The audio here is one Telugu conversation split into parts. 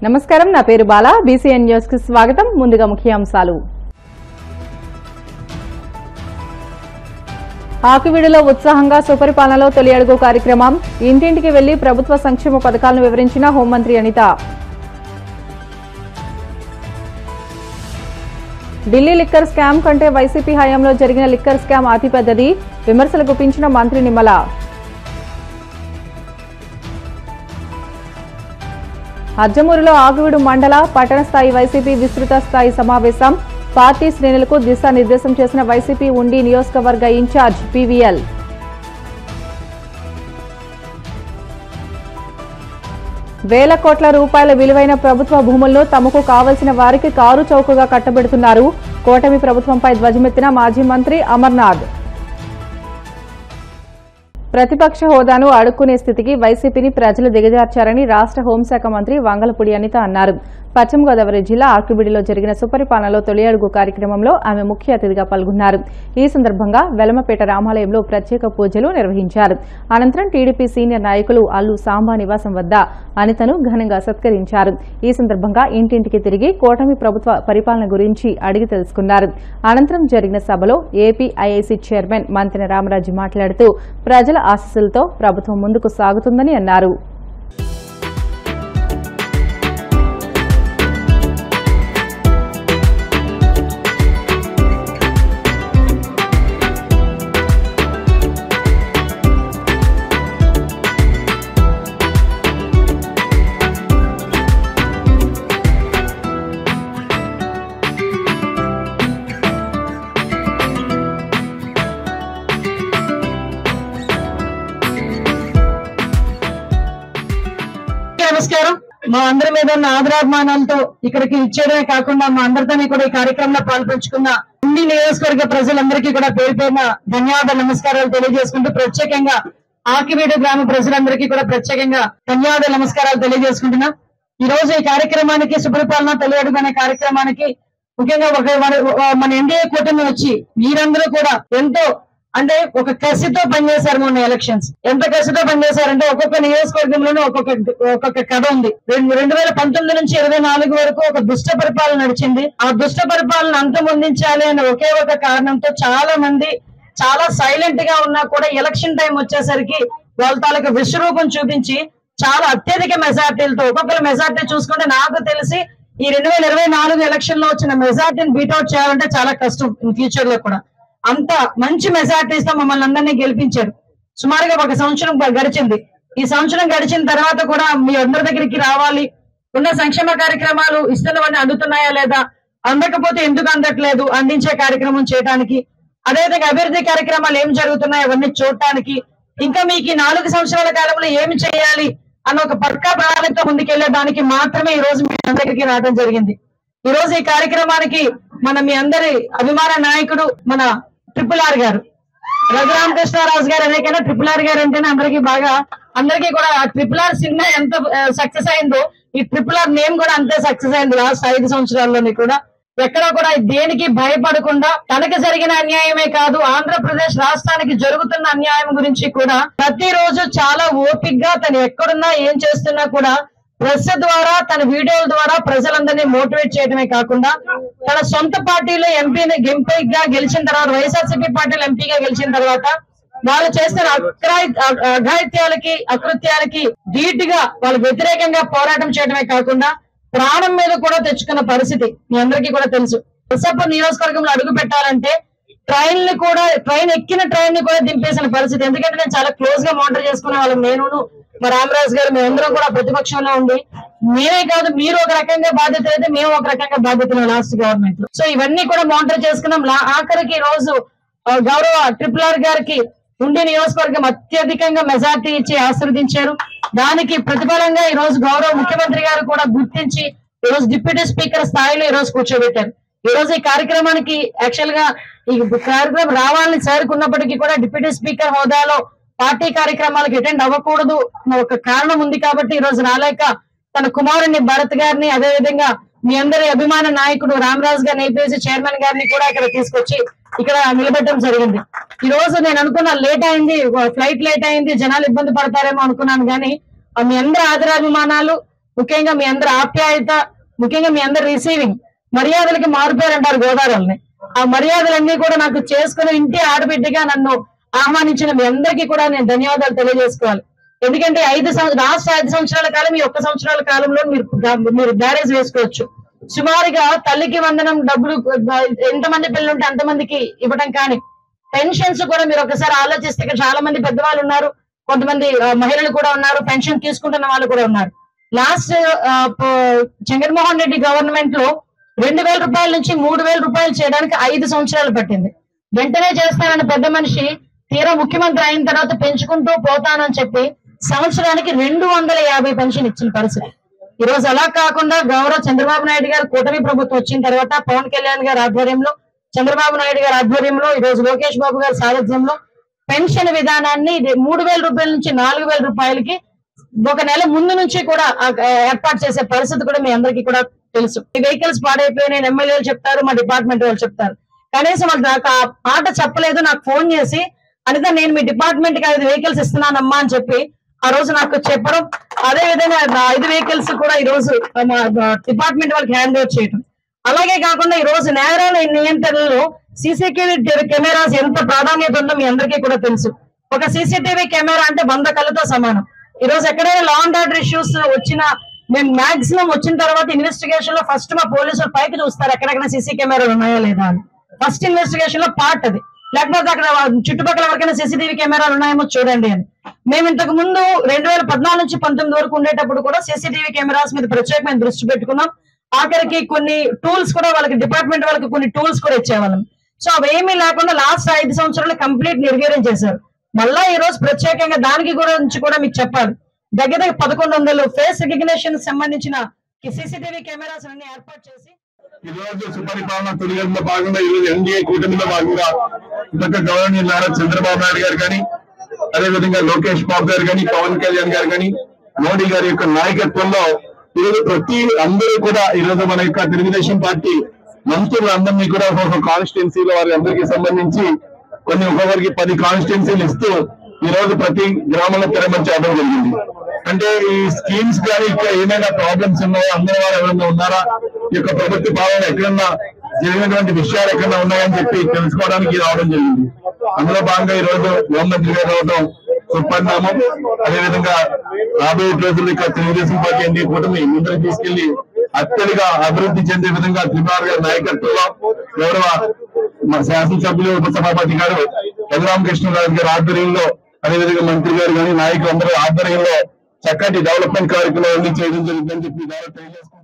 నమస్కారం, నా పేరు బాల. బీసీఎన్ న్యూస్ కి స్వాగతం. ముందుగా ముఖ్యాంశాలు. ఆకివీడులో ఉత్సాహంగా సుపరిపాలనలో తొలి అడుగు కార్యక్రమం. ఇంటింటికి వెళ్లి ప్రభుత్వ సంక్షేమ పథకాలను వివరించిన హోంమంత్రి అనిత. ఢిల్లీ లిక్కర్ స్కామ్ కంటే వైసీపీ హయాంలో జరిగిన లిక్కర్ స్కామ్ అతిపెద్దది. విమర్శలు గుప్పించిన మంత్రి నిమ్మల. అజ్జమూరులో ఆకివీడు మండల పట్టణ స్థాయి వైసీపీ విస్తృత స్థాయి సమావేశం. పార్టీ శ్రేణులకు దిశానిర్దేశం చేసిన వైసీపీ ఉండి నియోజకవర్గ ఇన్ఛార్జ్ పీవీఎల్. వేల కోట్ల రూపాయల విలువైన ప్రభుత్వ భూములను తమకు కావలసిన వారికి కారు చౌకగా కట్టబెడుతున్నారు. కూటమి ప్రభుత్వంపై ధ్వజమెత్తిన మాజీ మంత్రి అమర్నాథ్. ప్రతిపక్ష హోదాను అడుక్కునే స్థితికి వైసీపీని ప్రజలు దిగజార్చారని రాష్ట్ర హోంశాఖ మంత్రి వంగలపూడి అనిత అన్నారు. పశ్చిమ గోదావరి జిల్లా ఆకివీడులో జరిగిన సుపరిపాలనలో తొలి అడుగు కార్యక్రమంలో ఆమె ముఖ్య అతిథిగా పాల్గొన్నారు. ఈ సందర్భంగా వెలమపేట రామాలయంలో ప్రత్యేక పూజలు నిర్వహించారు. అనంతరం టీడీపీ సీనియర్ నాయకులు అల్లు సాంబా నివాసం వద్ద అనితను ఘనంగా సత్కరించారు. ఈ సందర్భంగా ఇంటింటికి తిరిగి కూటమి ప్రభుత్వ పరిపాలన గురించి అడిగి తెలుసుకున్నారు. అనంతరం జరిగిన సభలో ఏపీఐఐసీ చైర్మన్ మంతెన రామరాజు మాట్లాడుతూ ప్రజల ఆశీస్సులతో ప్రభుత్వం ముందుకు సాగుతుందని అన్నారు. నమస్కారం. మా అందరి మీద ఉన్న ఆదరాభిమానాలతో ఇక్కడికి ఇచ్చేయడమే కాకుండా మా అందరితో కూడా ఈ కార్యక్రమంలో పాల్పంచుకున్న అన్ని నియోజకవర్గ ప్రజలందరికీ కూడా పేరు పేరున ధన్యవాదాలు, నమస్కారాలు తెలియజేసుకుంటూ ప్రత్యేకంగా ఆకివీడు గ్రామ ప్రజలందరికీ కూడా ప్రత్యేకంగా ధన్యవాదాలు, నమస్కారాలు తెలియజేసుకుంటున్నాం. ఈ రోజు ఈ కార్యక్రమానికి సుపరిపాలన తొలి అడుగు అనే కార్యక్రమానికి ముఖ్యంగా మన ఎన్డీఏ కూటమి వచ్చి మీరందరూ కూడా ఎంతో అంటే ఒక కసితో పనిచేశారు. మొన్న ఎలక్షన్స్ ఎంత కసితో పనిచేశారంటే ఒక్కొక్క నియోజకవర్గంలోనూ ఒక్కొక్క కథ ఉంది. 2019 నుంచి 24 వరకు ఒక దుష్ట పరిపాలన నడిచింది. ఆ దుష్ట పరిపాలన అంతమొందించాలి అనే ఒకే ఒక కారణంతో చాలా మంది చాలా సైలెంట్ గా ఉన్నా కూడా ఎలక్షన్ టైం వచ్చేసరికి వాళ్ళ తాలూకు విశ్వరూపం చూపించి చాలా అత్యధిక మెజార్టీలతో ఒక్కొక్కరు మెజార్టీ చూసుకుంటే నాకు తెలిసి ఈ 2024 ఎలక్షన్ లో వచ్చిన మెజార్టీని బీట్అవుట్ చేయాలంటే చాలా కష్టం ఇన్ ఫ్యూచర్ లో కూడా. అంత మంచి మెజార్టీస్ తో మమ్మల్ని అందరినీ గెలిపించారు. సుమారుగా ఒక సంవత్సరం గడిచింది. ఈ సంవత్సరం గడిచిన తర్వాత కూడా మీ అందరి దగ్గరికి రావాలి, ఉన్న సంక్షేమ కార్యక్రమాలు ఇస్తున్నవన్నీ అందుతున్నాయా లేదా, అందకపోతే ఎందుకు అందట్లేదు అందించే కార్యక్రమం చేయడానికి, అదేవిధంగా అభివృద్ధి కార్యక్రమాలు ఏం జరుగుతున్నాయో అవన్నీ చూడటానికి, ఇంకా మీకు 4 సంవత్సరాల కాలంలో ఏమి చేయాలి అన్న ఒక పక్కా ప్రణాళికతో ముందుకెళ్లే దానికి మాత్రమే ఈ రోజు మీ అందరికి రావడం జరిగింది. ఈ రోజు ఈ కార్యక్రమానికి మీ అందరి అభిమాన నాయకుడు మన RRR గారు రఘురామకృష్ణరాజు గారు అనేకైనా RRR గారు అంటేనే అందరికీ కూడా RRR సినిమా ఎంత సక్సెస్ అయిందో ఈ RRR నేమ్ కూడా అంతే సక్సెస్ అయింది. లాస్ట్ 5 సంవత్సరాల్లోని కూడా ఎక్కడా కూడా దేనికి భయపడకుండా తనకు జరిగిన అన్యాయమే కాదు ఆంధ్రప్రదేశ్ రాష్ట్రానికి జరుగుతున్న అన్యాయం గురించి కూడా ప్రతిరోజు చాలా ఓపికగా తను ఎక్కడున్నా ఏం చేస్తున్నా కూడా ప్రెస్ ద్వారా తన వీడియోల ద్వారా ప్రజలందరినీ మోటివేట్ చేయడమే కాకుండా తన సొంత పార్టీలో ఎంపీగా గెలిచిన తర్వాత వైఎస్ఆర్సీపీ పార్టీలో ఎంపీగా గెలిచిన తర్వాత వాళ్ళు చేస్తున్న అఘాయిత్యాలకి అకృత్యాలకి ధీటుగా వాళ్ళ వ్యతిరేకంగా పోరాటం చేయడమే కాకుండా ప్రాణం మీద కూడా తెచ్చుకున్న పరిస్థితి మీ అందరికీ కూడా తెలుసు. నరసాపురం నియోజకవర్గంలో అడుగు పెట్టాలంటే ట్రైన్ ఎక్కిన ట్రైన్ ని కూడా దింపేసిన పరిస్థితి. ఎందుకంటే నేను చాలా క్లోజ్ గా మానిటర్ చేసుకునే వాళ్ళం, నేను మా రామరాజు గారు మేమందరం కూడా ప్రతిపక్షంలో ఉండి మేమే కాదు మీరు ఒక రకంగా బాధ్యత అయితే మేము ఒక రకంగా బాధ్యత లాస్ట్ గవర్నమెంట్ లో. సో ఇవన్నీ కూడా మానిటర్ చేసుకున్నాం. ఆఖరికి ఈ రోజు గౌరవ RRR గారికి ఉండి నియోజకవర్గం అత్యధికంగా మెజార్టీ ఇచ్చి ఆశీర్వదించారు. దానికి ప్రతిఫలంగా ఈ రోజు గౌరవ ముఖ్యమంత్రి గారు కూడా గుర్తించి ఈ రోజు డిప్యూటీ స్పీకర్ స్థాయిలో ఈ రోజు కూర్చోబెట్టారు. ఈ రోజు ఈ కార్యక్రమానికి యాక్చువల్ గా ఈ కార్యక్రమం రావాలని చేరుకున్నప్పటికీ కూడా డిప్యూటీ స్పీకర్ హోదాలో పార్టీ కార్యక్రమాలకు అటెండ్ అవ్వకూడదు ఒక కారణం ఉంది కాబట్టి ఈ రోజు రాలేక తన కుమారుని భరత్ గారిని అదేవిధంగా మీ అందరి అభిమాన నాయకుడు రామరాజు గారిని ఏపీఎస్సీ చైర్మన్ గారిని కూడా ఇక్కడ తీసుకొచ్చి ఇక్కడ నిలబెట్టడం జరిగింది. ఈ రోజు నేను అనుకున్నా లేట్ అయింది, ఫ్లైట్ లేట్ అయింది, జనాలు ఇబ్బంది పడతారేమో అనుకున్నాను. కానీ మీ అందరి ఆదరాభిమానాలు ముఖ్యంగా మీ అందరి ఆప్యాయత, ముఖ్యంగా మీ అందరి రిసీవింగ్, మర్యాదలకి మారుపేరు అంటారు గోదావరిని. ఆ మర్యాదలన్నీ కూడా నాకు చేసుకుని ఇంటి ఆడబిడ్డగా నన్ను ఆహ్వానించిన మీ అందరికీ కూడా నేను ధన్యవాదాలు తెలియజేసుకోవాలి. ఎందుకంటే లాస్ట్ 5 సంవత్సరాల కాలం, ఈ 1 సంవత్సరాల కాలంలో మీరు బ్యారేజ్ వేసుకోవచ్చు. సుమారుగా తల్లికి వందనం డబ్బులు ఎంతమంది పిల్లలు ఉంటే అంతమందికి ఇవ్వడం, కానీ పెన్షన్స్ కూడా మీరు ఒకసారి ఆలోచిస్తే ఇక్కడ చాలా మంది పెద్దవాళ్ళు ఉన్నారు, కొంతమంది మహిళలు కూడా ఉన్నారు, పెన్షన్ తీసుకుంటున్న వాళ్ళు కూడా ఉన్నారు. లాస్ట్ జగన్మోహన్ రెడ్డి గవర్నమెంట్ లో 2,000 రూపాయల నుంచి 3,000 రూపాయలు చేయడానికి 5 సంవత్సరాలు పట్టింది. వెంటనే చేస్తానన్న పెద్ద మనిషి తీరా ముఖ్యమంత్రి అయిన తర్వాత పెంచుకుంటూ పోతానని చెప్పి సంవత్సరానికి 250 పెన్షన్ ఇచ్చిన పరిస్థితి. ఈ రోజు అలా కాకుండా గౌరవ చంద్రబాబు నాయుడు గారు కూటమి ప్రభుత్వం వచ్చిన తర్వాత పవన్ కళ్యాణ్ గారి ఆధ్వర్యంలో, చంద్రబాబు నాయుడు గారి ఆధ్వర్యంలో, ఈ రోజు లోకేష్ బాబు గారి సారథ్యంలో పెన్షన్ విధానాన్ని 3,000 రూపాయల నుంచి 4,000 రూపాయలకి 1 నెల ముందు నుంచి కూడా ఏర్పాటు చేసే పరిస్థితి కూడా మీ అందరికీ కూడా తెలుసు. వెహికల్స్ పాడైపోయినాయి ఎమ్మెల్యేలు చెప్తారు, మా డిపార్ట్మెంట్ వాళ్ళు చెప్తారు. కనీసం వాళ్ళు నాకు ఆ మాట చెప్పలేదు. నాకు ఫోన్ చేసి అనిత నేను మీ డిపార్ట్మెంట్ కి 5 వెహికల్స్ ఇస్తున్నానమ్మా అని చెప్పి ఆ రోజు నాకు చెప్పడం, అదే విధంగా 5 వెహికల్స్ కూడా ఈ రోజు మా డిపార్ట్మెంట్ వాళ్ళకి హ్యాండ్ ఓవర్ చేయడం. అలాగే కాకుండా ఈ రోజు నేరాల నియంత్రణలో సీసీటీవీ కెమెరాస్ ఎంత ప్రాధాన్యత ఉందో మీ అందరికీ కూడా తెలుసు. ఒక సీసీటీవీ కెమెరా అంటే 100 కళ్ళతో సమానం. ఈ రోజు ఎక్కడైనా లా అండ్ ఆర్డర్ ఇష్యూస్ వచ్చినా మేము మాక్సిమం వచ్చిన తర్వాత ఇన్వెస్టిగేషన్ లో ఫస్ట్ మా పోలీసులు పైకి చూస్తారు ఎక్కడెక్కడ సీసీ కెమెరాలు ఉన్నాయా లేదా అని. ఫస్ట్ ఇన్వెస్టిగేషన్ లో పార్ట్ అది. లేకపోతే అక్కడ చుట్టుపక్కల ఎవరికైనా సీసీటీవీ కెమెరాలు ఉన్నాయేమో చూడండి అని. మేము ఇంతకు ముందు 2014 నుంచి 19 వరకు ఉండేటప్పుడు కూడా సీసీటీవీ కెమెరాస్ మీద ప్రత్యేకమైన దృష్టి పెట్టుకున్నాం. ఆఖరికి కొన్ని టూల్స్ కూడా వాళ్ళకి డిపార్ట్మెంట్ వాళ్ళకి కొన్ని టూల్స్ కూడా ఇచ్చేవాళ్ళం. సో అవేమీ లేకుండా లాస్ట్ 5 సంవత్సరాలు కంప్లీట్ నిర్వీర్యం చేశారు. మళ్ళా ఈ రోజు ప్రత్యేకంగా దానికి గురించి కూడా మీకు చెప్పాలి. దగ్గర 1100 ఫేస్ రికగ్నిషన్ సంబంధించిన సీసీటీవీ కెమెరాస్ అన్ని ఏర్పాటు చేసి ఈ రోజు సుపరిపాలన తొలిగడలో భాగంగా ఈ రోజు ఎన్డీఏ కూటమిలో భాగంగా ఇంతక గవర్నర్ నారా చంద్రబాబు నాయుడు గారు కానీ, అదేవిధంగా లోకేష్ బాబు గారు కానీ, పవన్ కళ్యాణ్ గారు కానీ, మోడీ గారి యొక్క నాయకత్వంలో ఈరోజు అందరూ కూడా ఈరోజు మన యొక్క తెలుగుదేశం పార్టీ మంత్రులందరినీ కూడా ఒక్కొక్క కాన్స్టిట్యున్సీలో వారి అందరికీ సంబంధించి ఒక్కొక్కరికి 10 కాన్స్టిట్యున్సీలు ఇస్తూ ఈ రోజు ప్రతి గ్రామంలో తెరమని చెప్పడం జరిగింది. అంటే ఈ స్కీమ్స్ కానీ ఇక్కడ ఏమైనా ప్రాబ్లమ్స్ ఉన్నాయో, అందరి వారు ఎవరైనా ఉన్నారా, ఈ యొక్క ప్రభుత్వ పాలన ఎక్కడన్నా జరిగినటువంటి విషయాలు ఎక్కడన్నా ఉన్నాయని చెప్పి తెలుసుకోవడానికి రావడం జరిగింది. అందులో భాగంగా ఈ రోజు హోంమంత్రి గారు రావడం సుపరిణామం. అదేవిధంగా రాబోయే రోజుల్లో ఇక్కడ తెలుగుదేశం పార్టీ ఎన్డీఏ కూటమి ముందుకు తీసుకెళ్లి అత్యధిగా అభివృద్ధి చెందే విధంగా త్రిపురార్ గారి నాయకత్వంలో గౌరవ శాసనసభ్యులు ఉపసభాపతి గారు రఘురామకృష్ణరాజు గారి ఆధ్వర్యంలో, అదేవిధంగా మంత్రి గారు కానీ నాయకులందరూ ఆధ్వర్యంలో చక్కటి డెవలప్మెంట్ కార్యక్రమాలు చేయడం జరుగుతుందని చెప్పి తెలియజేసుకుంటూ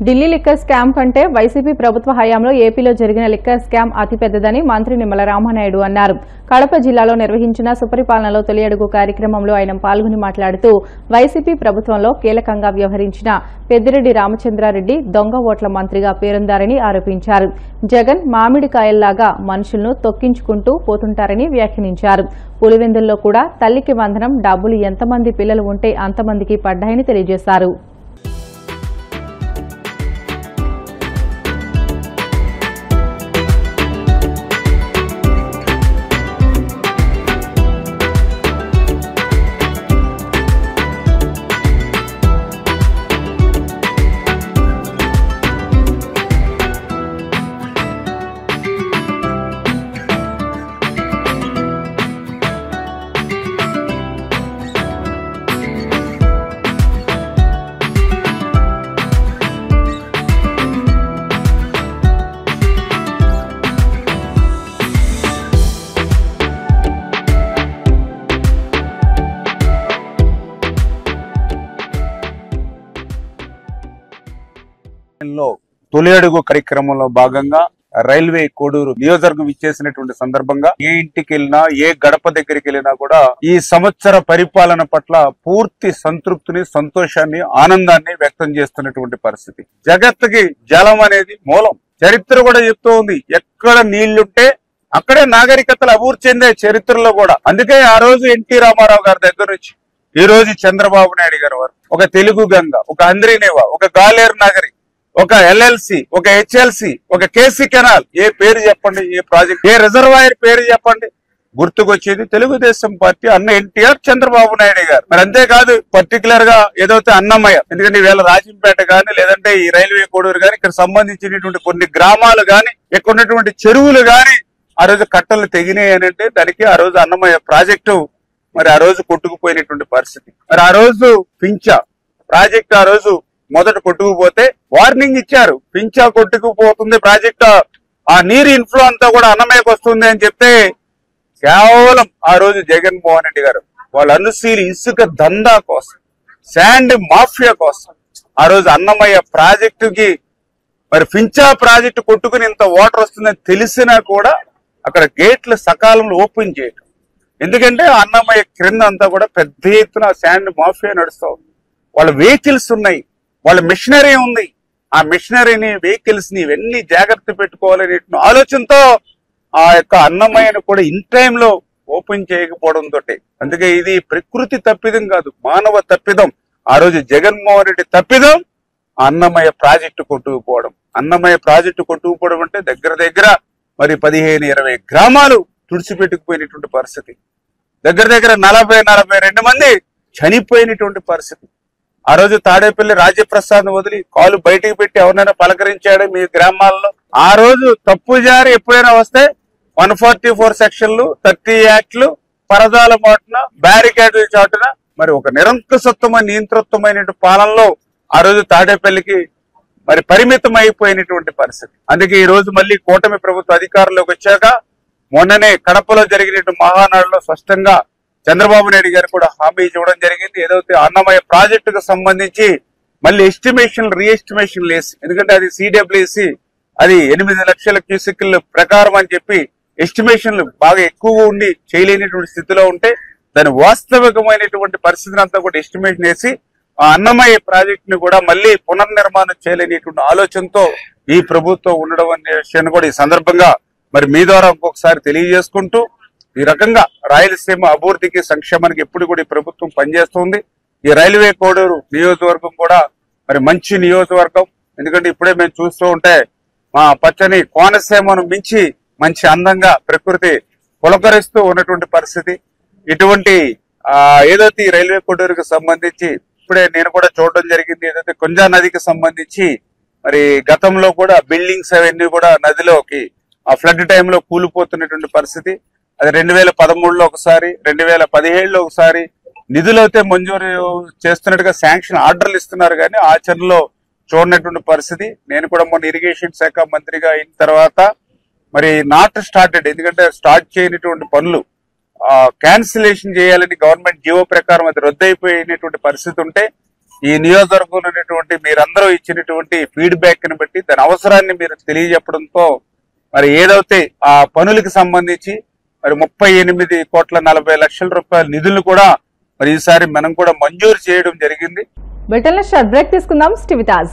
ఢిల్లీ లిక్కర్ స్కామ్ కంటే వైసీపీ ప్రభుత్వ హయాంలో ఏపీలో జరిగిన లిక్కర్ స్కామ్ అతిపెద్దదని మంత్రి నిమ్మల రామానాయుడు అన్నారు. కడప జిల్లాలో నిర్వహించిన సుపరిపాలనలో తొలి అడుగు కార్యక్రమంలో ఆయన పాల్గొని మాట్లాడుతూ వైసీపీ ప్రభుత్వంలో కీలకంగా వ్యవహరించిన పెద్దిరెడ్డి రామచంద్రారెడ్డి దొంగ ఓట్ల మంత్రిగా పేరొందారని ఆరోపించారు. జగన్ మామిడికాయల్లాగా మనుషులను తొక్కించుకుంటూ పోతుంటారని వ్యాఖ్యానించారు. పులివెందుల్లో కూడా తల్లికి వందనం డబ్బులు ఎంతమంది పిల్లలు ఉంటే అంతమందికి పడ్డాయని తెలియజేశారు. తొలి అడుగు కార్యక్రమంలో భాగంగా రైల్వే కోడూరు నియోజకవర్గం ఇచ్చేసినటువంటి సందర్భంగా ఏ ఇంటికి వెళ్ళినా, ఏ గడప దగ్గరికి వెళ్ళినా కూడా ఈ సంవత్సర పరిపాలన పట్ల పూర్తి సంతృప్తిని, సంతోషాన్ని, ఆనందాన్ని వ్యక్తం చేస్తున్నటువంటి పరిస్థితి. జగత్తుకి జలం అనేది మూలం. చరిత్ర కూడా చెప్తూ ఉంది, ఎక్కడ నీళ్లుంటే అక్కడే నాగరికతలు అభివృద్ధి చెందే చరిత్రలో కూడా. అందుకే ఆ రోజు ఎన్టీ రామారావు గారి దగ్గర నుంచి ఈ రోజు చంద్రబాబు నాయుడు గారి వారు ఒక తెలుగు గంగ, ఒక అంద్రీనేవా, ఒక గాలేరు నగరి, ఒక ఎల్ఎల్సి, ఒక హెచ్ఎల్సి, ఒక కేసీ కెనాల్, ఏ పేరు చెప్పండి, ఏ ప్రాజెక్ట్, ఏ రిజర్వాయర్ పేరు చెప్పండి, గుర్తుకొచ్చేది తెలుగుదేశం పార్టీ, అన్న ఎన్టీఆర్, చంద్రబాబు నాయుడు గారు. మరి అంతేకాదు పర్టికులర్ గా ఏదైతే అన్నమయ్య, ఎందుకంటే ఈవేళ రాజంపేట గాని లేదంటే ఈ రైల్వే కోడూరు గాని ఇక్కడ సంబంధించినటువంటి కొన్ని గ్రామాలు గాని ఇక్కడ ఉన్నటువంటి చెరువులు గాని ఆ రోజు కట్టలు తెగినాయి అని అంటే దానికి ఆ రోజు అన్నమయ్య ప్రాజెక్టు మరి ఆ రోజు కొట్టుకుపోయినటువంటి పరిస్థితి. మరి ఆ రోజు పించా ప్రాజెక్ట్ ఆ రోజు మొదట కొట్టుకుపోతే వార్నింగ్ ఇచ్చారు, పించా కొట్టుకుపోతుంది ప్రాజెక్ట్, ఆ నీరు ఇన్ఫ్లో అంతా కూడా అన్నమయ్యకు వస్తుంది అని చెప్తే కేవలం ఆ రోజు జగన్మోహన్ రెడ్డి గారు వాళ్ళ అనుశీలి ఇసుక దందా కోసం, శాండ్ మాఫియా కోసం ఆ రోజు అన్నమయ్య ప్రాజెక్టుకి మరి పించా ప్రాజెక్టు కొట్టుకుని ఇంత వాటర్ వస్తుందని తెలిసినా కూడా అక్కడ గేట్లు సకాలంలో ఓపెన్ చేయటం. ఎందుకంటే అన్నమయ్య క్రింద అంతా కూడా పెద్ద ఎత్తున శాండ్ మాఫియా నడుస్తూ ఉంది. వాళ్ళ వెహికల్స్ ఉన్నాయి, వాళ్ళ మిషనరీ ఉంది, ఆ మిషనరీని వెహికల్స్ ని ఇవన్నీ జాగ్రత్త పెట్టుకోవాలనే ఆలోచనతో ఆ యొక్క అన్నమయ్యను కూడా ఇన్ టైంలో ఓపెన్ చేయకపోవడంతో, అందుకే ఇది ప్రకృతి తప్పిదం కాదు, మానవ తప్పిదం. ఆ రోజు జగన్మోహన్ రెడ్డి తప్పిదం అన్నమయ్య ప్రాజెక్టు కొట్టుకుపోవడం. అన్నమయ్య ప్రాజెక్టు కొట్టుకుపోవడం అంటే దగ్గర దగ్గర మరి 15-20 గ్రామాలు తుడిచిపెట్టుకుపోయినటువంటి పరిస్థితి, దగ్గర దగ్గర 40-42 మంది చనిపోయినటువంటి పరిస్థితి. ఆ రోజు తాడేపల్లి రాజ్యప్రసాద్ వదిలి కాలు బయటికి పెట్టి ఎవరైనా పలకరించాడు మీ గ్రామాల్లో? ఆ రోజు తప్పు జారి ఎప్పుడైనా వస్తే 144 సెక్షన్లు, 30 యాక్ట్లు, పరదాల మాటున, బ్యారికేడ్ల చాటున మరి ఒక నిరంకుశత్వమైన నియంతృత్వమైన పాలనలో ఆ రోజు తాడేపల్లికి మరి పరిమితం అయిపోయినటువంటి పరిస్థితి. అందుకే ఈ రోజు మళ్ళీ కూటమి ప్రభుత్వ అధికారంలోకి వచ్చాక మొన్ననే కడపలో జరిగిన మహానాడులో స్పష్టంగా చంద్రబాబు నాయుడు గారు కూడా హామీ ఇవ్వడం జరిగింది. ఏదైతే అన్నమయ్య ప్రాజెక్టుకు సంబంధించి మళ్ళీ ఎస్టిమేషన్ రీఎస్టిమేషన్ వేసి, ఎందుకంటే అది సిడబ్ల్యూసి అది 8 లక్షల క్యూసెక్ల ప్రకారం అని చెప్పి ఎస్టిమేషన్లు బాగా ఎక్కువగా ఉండి చేయలేనటువంటి స్థితిలో ఉంటే దాని వాస్తవికమైనటువంటి పరిస్థితిని అంతా కూడా ఎస్టిమేషన్ వేసి ఆ అన్నమయ్య ప్రాజెక్ట్ ని కూడా మళ్ళీ పునర్నిర్మాణం చేయలేనిటువంటి ఆలోచనతో ఈ ప్రభుత్వం ఉండడం అనే విషయాన్ని కూడా ఈ సందర్భంగా మరి మీ ద్వారా ఇంకొకసారి తెలియజేసుకుంటూ, ఈ రకంగా రాయలసీమ అభివృద్ధికి సంక్షేమానికి ఎప్పుడు కూడా ఈ ప్రభుత్వం పనిచేస్తుంది. ఈ రైల్వే కోడూరు నియోజకవర్గం కూడా మరి మంచి నియోజకవర్గం, ఎందుకంటే ఇప్పుడే మేము చూస్తూ ఉంటే మా పచ్చని కోనసీమను మించి మంచి అందంగా ప్రకృతి పులకరిస్తూ ఉన్నటువంటి పరిస్థితి. ఇటువంటి ఏదైతే ఈ రైల్వే కోడూరుకి సంబంధించి ఇప్పుడే నేను కూడా చూడడం జరిగింది, ఏదైతే కుంజా నదికి సంబంధించి మరి గతంలో కూడా బిల్డింగ్స్ అవన్నీ కూడా నదిలోకి ఆ ఫ్లడ్ టైంలో కూలిపోతున్నటువంటి పరిస్థితి. అది 2013లో ఒకసారి, 2017లో ఒకసారి నిధులు అయితే మంజూరు చేస్తున్నట్టుగా శాంక్షన్ ఆర్డర్లు ఇస్తున్నారు కానీ ఆచరణలో చూడనటువంటి పరిస్థితి. నేను కూడా మొన్న ఇరిగేషన్ శాఖ మంత్రిగా అయిన తర్వాత మరి నాట్ స్టార్టెడ్, ఎందుకంటే స్టార్ట్ చేయనటువంటి పనులు క్యాన్సిలేషన్ చేయాలని గవర్నమెంట్ జీవో ప్రకారం అది రద్దయిపోయినటువంటి పరిస్థితి ఉంటే ఈ నియోజకవర్గంలో ఉన్నటువంటి మీరందరూ ఇచ్చినటువంటి ఫీడ్బ్యాక్ ని బట్టి దాని అవసరాన్ని మీరు తెలియజెప్పడంతో మరి ఏదైతే ఆ పనులకు సంబంధించి మరి 38,40,00,000 రూపాయల నిధులను కూడా మరి ఈసారి మనం కూడా మంజూరు చేయడం జరిగింది. బ్రిటన్ లో షార్ట్ బ్రేక్ తీసుకుందాం. Stay with us.